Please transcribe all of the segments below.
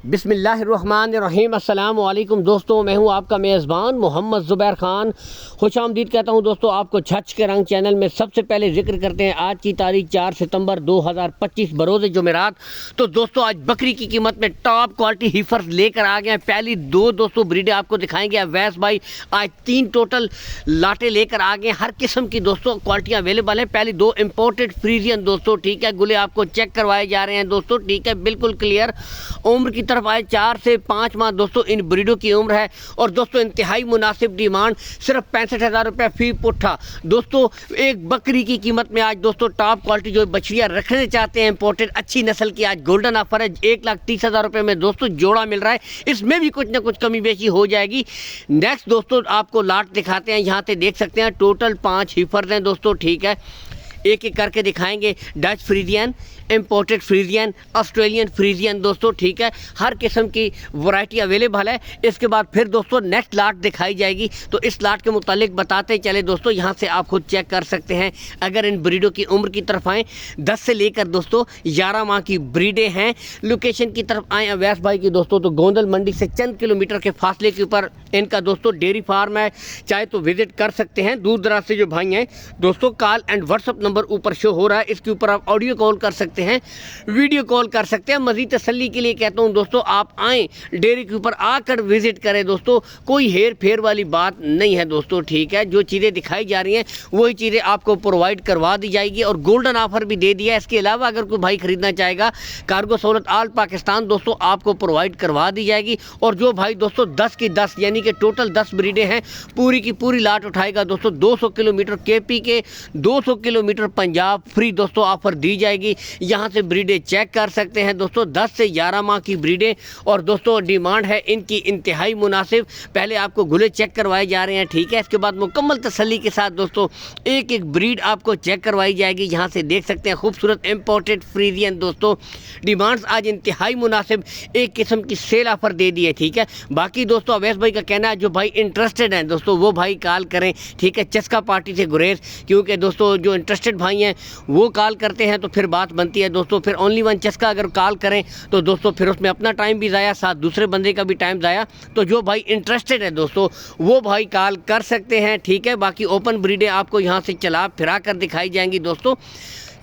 बिस्मिल्लाहिर्रहमानिर्रहीम। अस्सलाम वालेकुम दोस्तों, मैं हूं आपका मेज़बान मोहम्मद ज़ुबैर ख़ान। खुशामदीद कहता हूं दोस्तों आपको। छच के रंग चैनल में सबसे पहले जिक्र करते हैं आज की तारीख 4 सितंबर 2025 बरोज़ जुमेरात। तो दोस्तों आज बकरी की कीमत में टॉप क्वालिटी हीफर्स लेकर आ गए हैं। पहली दो दोस्तों ब्रीडें आपको दिखाएंगे अवैस भाई। आज 3 टोटल लाटे लेकर आ गए। हर किस्म की दोस्तों क्वालिटियाँ अवेलेबल हैं। पहली 2 इम्पोर्टेड फ्रीजियन दोस्तों, ठीक है। गुले आपको चेक करवाए जा रहे हैं दोस्तों, ठीक है, बिल्कुल क्लियर। उम्र की तरफ आए 4 से 5 माह दोस्तों इन ब्रीडों की उम्र है। और दोस्तों इंतहाई मुनासिब डिमांड, सिर्फ 65,000 रुपये फी पुट्ठा। दोस्तों एक बकरी की कीमत में आज दोस्तों टॉप क्वालिटी जो बछड़ियाँ रखने चाहते हैं इंपोर्टेड अच्छी नस्ल की, आज गोल्डन ऑफर है। 1,30,000 रुपये में दोस्तों जोड़ा मिल रहा है। इसमें भी कुछ ना कुछ कमी बेशी हो जाएगी। नेक्स्ट दोस्तों आपको लाट दिखाते हैं। यहाँ से देख सकते हैं टोटल 5 हीफर्स हैं दोस्तों, ठीक है। एक एक करके दिखाएंगे। Dutch Friesian, imported Friesian, Australian Friesian दोस्तों, ठीक है। हर किस्म की वैरायटी अवेलेबल है। इसके बाद फिर दोस्तों नेक्स्ट लाट दिखाई जाएगी। तो इस लाट के मुतालिक बताते चले दोस्तों, यहाँ से आप खुद चेक कर सकते हैं। अगर इन ब्रीडों की उम्र की तरफ आएँ 10 से लेकर दोस्तों 11 माह की ब्रीडें हैं। लोकेशन की तरफ आएँ अवैस भाई की दोस्तों, तो गोंदल मंडी से चंद किलोमीटर के फासले के ऊपर इनका दोस्तों डेयरी फार्म है। चाहे तो विजिट कर सकते हैं। दूर दराज से जो भाई हैं दोस्तों, कॉल एंड व्हाट्सअप नंबर ऊपर शो हो रहा है, इसके ऊपर आप ऑडियो कॉल कर सकते हैं, वीडियो कॉल कर सकते हैं। मजीद तसल्ली के लिए कहता हूं दोस्तों आप आएँ डेयरी के ऊपर आकर विजिट करें दोस्तों। कोई हेर फेर वाली बात नहीं है दोस्तों, ठीक है। जो चीज़ें दिखाई जा रही हैं वही चीज़ें आपको प्रोवाइड करवा दी जाएगी। और गोल्डन ऑफर भी दे दिया है। इसके अलावा अगर कोई भाई खरीदना चाहेगा कार्गो सहूलत ऑल पाकिस्तान दोस्तों आपको प्रोवाइड करवा दी जाएगी। और जो भाई दोस्तों 10 की 10 यानी कि टोटल 10 ब्रीडें हैं, पूरी की पूरी लाट उठाएगा दोस्तों 200 किलोमीटर केपी के 200 किलोमीटर पंजाब फ्री दोस्तों ऑफर दी जाएगी। यहाँ से ब्रीडें चेक कर सकते हैं दोस्तों, 10 से 11 माह की ब्रीडें। और दोस्तों डिमांड है इनकी इंतहाई मुनासिब। पहले आपको गुले चेक करवाए जा रहे हैं, ठीक है। इसके बाद मुकम्मल तसल्ली के साथ दोस्तों एक एक ब्रीड आपको चेक करवाई जाएगी। यहाँ से देख सकते हैं खूबसूरत इंपोर्टेड फ्रीजियन दोस्तों। डिमांड्स आज इंतहाई मुनासिब, एक किस्म की सेल ऑफर दे दी है, ठीक है। बाकी दोस्तों अवैस भाई का कहना है जो भाई इंटरेस्टेड हैं दोस्तों वो भाई कॉल करें, ठीक है। चस्का पार्टी से गुरेज, क्योंकि दोस्तों जो इंटरेस्टेड भाई हैं वो कॉल करते हैं तो फिर बात बनती है दोस्तों। फिर ओनली वन चस्का अगर कॉल करें तो दोस्तों फिर उसमें अपना टाइम भी ज़ाया, साथ दूसरे बंदे का भी टाइम ज़ाया। तो जो भाई इंटरेस्टेड है दोस्तों वो भाई कॉल कर सकते हैं, ठीक है। बाकी ओपन ब्रीडें आपको यहाँ से चला फिरा कर दिखाई जाएंगी दोस्तों।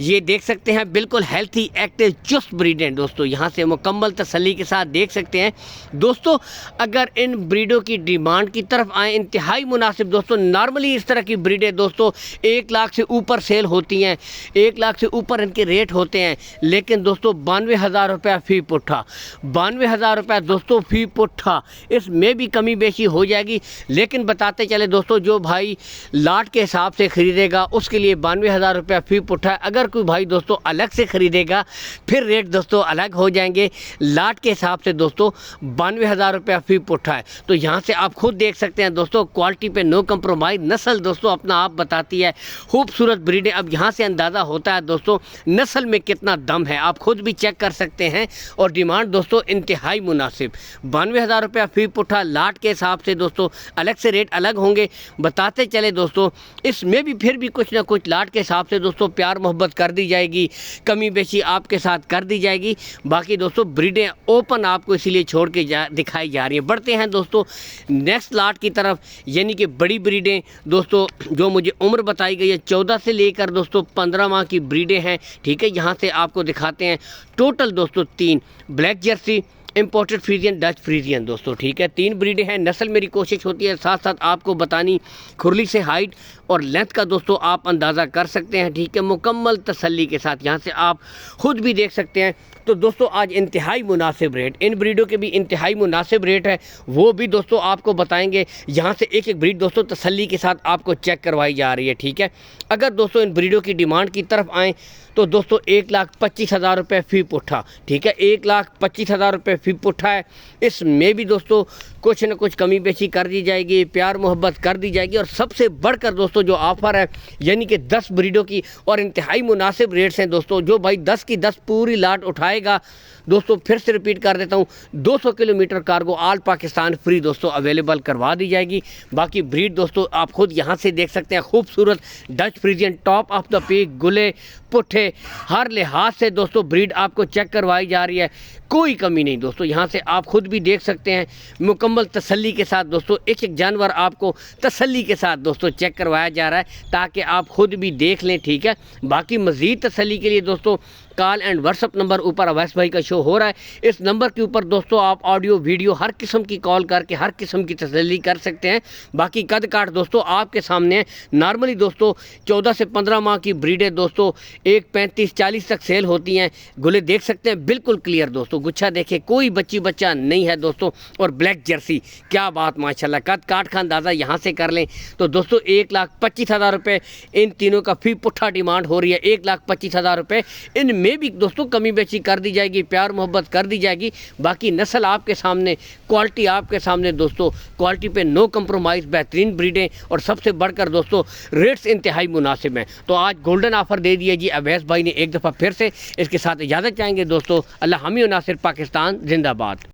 ये देख सकते हैं बिल्कुल हेल्थी एक्टिव चुस्त ब्रीडें दोस्तों, यहाँ से मुकम्मल तसल्ली के साथ देख सकते हैं दोस्तों। अगर इन ब्रीडों की डिमांड की तरफ आए इंतहाई मुनासिब दोस्तों। नॉर्मली इस तरह की ब्रीडें दोस्तों 1 लाख से ऊपर सेल होती हैं, 1 लाख से ऊपर इनके रेट होते हैं। लेकिन दोस्तों 92,000 रुपया फ़ी पुट्ठा, 92,000 रुपया दोस्तों फ़ी पुट्ठा। इसमें भी कमी बेशी हो जाएगी। लेकिन बताते चले दोस्तों जो भाई लाट के हिसाब से ख़रीदेगा उसके लिए 92,000 रुपया फ़ी पुट्ठा है। अगर कोई भाई दोस्तों अलग से ख़रीदेगा फिर रेट दोस्तों अलग हो जाएंगे। लाट के हिसाब से दोस्तों 92,000 रुपया फ़ी पुट्ठा है। तो यहाँ से आप खुद देख सकते हैं दोस्तों, क्वालिटी पे नो कंप्रोमाइज़। नस्ल दोस्तों अपना आप बताती है, खूबसूरत ब्रीडें। अब यहाँ से अंदाज़ा होता है दोस्तों नस्ल में कितना दम है, आप खुद भी चेक कर सकते हैं। और डिमांड दोस्तों इंतहाई मुनासिब, 92,000 रुपया फ़ी पुट्ठा। लाट के हिसाब से दोस्तों अलग से रेट अलग होंगे। बताते चले दोस्तों इसमें भी फिर भी कुछ ना कुछ लाट के हिसाब से दोस्तों प्यार मोहब्बत कर दी जाएगी, कमी बेशी आपके साथ कर दी जाएगी। बाकी दोस्तों ब्रीडें ओपन आपको इसीलिए छोड़ के दिखाई जा रही हैं। बढ़ते हैं दोस्तों नेक्स्ट लाट की तरफ, यानी कि बड़ी ब्रीडें दोस्तों जो मुझे उम्र बताई गई है 14 से लेकर दोस्तों 15 माह की ब्रीडें हैं, ठीक है। यहाँ से आपको दिखाते हैं टोटल दोस्तों 3 black Jersey, imported Friesian, Dutch Friesian दोस्तों, ठीक है। 3 ब्रीडें हैं। नस्ल मेरी कोशिश होती है साथ साथ आपको बतानी। खुरली से हाइट और लेंथ का दोस्तों आप अंदाज़ा कर सकते हैं, ठीक है, मुकम्मल तसल्ली के साथ। यहाँ से आप खुद भी देख सकते हैं। तो दोस्तों आज इंतहाई मुनासिब रेट, इन ब्रीडों के भी इंतहाई मुनासिब रेट है, वो भी दोस्तों आपको बताएंगे। यहाँ से एक एक ब्रीड दोस्तों तसल्ली के साथ आपको चेक करवाई जा रही है, ठीक है। अगर दोस्तों इन ब्रीडों की डिमांड की तरफ आएँ तो दोस्तों 1,25,000 रुपये फ़ी पुट्ठा, ठीक है। 1,25,000 रुपये फ़ी पुट्ठा है। इसमें भी दोस्तों कुछ न कुछ कमी बेशी कर दी जाएगी, प्यार मोहब्बत कर दी जाएगी। और सबसे बढ़कर दोस्तों जो ऑफ़र है यानी कि 10 ब्रीडों की और इंतहाई मुनासिब रेट्स हैं दोस्तों। जो भाई 10 की 10 पूरी लाट उठाएगा दोस्तों, फिर से रिपीट कर देता हूँ, 200 kilometre cargo all Pakistan free दोस्तों अवेलेबल करवा दी जाएगी। बाकी ब्रीड दोस्तों आप खुद यहाँ से देख सकते हैं, खूबसूरत Dutch Friesian top of the peak गुले पुट्ठे, हर लिहाज से दोस्तों ब्रीड आपको चेक करवाई जा रही है, कोई कमी नहीं दोस्तों। यहाँ से आप खुद भी देख सकते हैं, मुकम्मल तसल्ली के साथ दोस्तों एक एक जानवर आपको तसल्ली के साथ दोस्तों चेक करवाया जा रहा है, ताकि आप खुद भी देख लें, ठीक है। बाकी मज़ीद तसल्ली के लिए दोस्तों कॉल एंड व्हाट्सअप नंबर ऊपर अवैस भाई का शो हो रहा है, इस नंबर के ऊपर दोस्तों आप ऑडियो वीडियो हर किस्म की कॉल करके हर किस्म की तसल्ली कर सकते हैं। बाकी कद काट दोस्तों आपके सामने है। नॉर्मली दोस्तों 14 से 15 माह की ब्रीडें दोस्तों 1.35-40 तक सेल होती हैं। गुले देख सकते हैं बिल्कुल क्लियर दोस्तों, गुच्छा देखे कोई बच्ची बच्चा नहीं है दोस्तों। और ब्लैक जर्सी, क्या बात माशाल्लाह, कद काट का अंदाज़ा यहाँ से कर लें तो दोस्तों 1,25,000 रुपये इन तीनों का फी पुट्ठा डिमांड हो रही है। 1,25,000 रुपये इनमें भी दोस्तों कमी बेची कर दी जाएगी, प्यार मोहब्बत कर दी जाएगी। बाकी नस्ल आपके सामने, क्वालिटी आपके सामने दोस्तों, क्वालिटी पे नो कंप्रोमाइज़, बेहतरीन ब्रीडें और सबसे बढ़कर दोस्तों रेट्स इंतहाई मुनासिब हैं। तो आज गोल्डन ऑफर दे दिया जी अवैस भाई ने एक दफ़ा फिर से। इसके साथ इजाज़त चाहेंगे दोस्तों। अल्लाह हामी और नासिर, पाकिस्तान जिंदाबाद।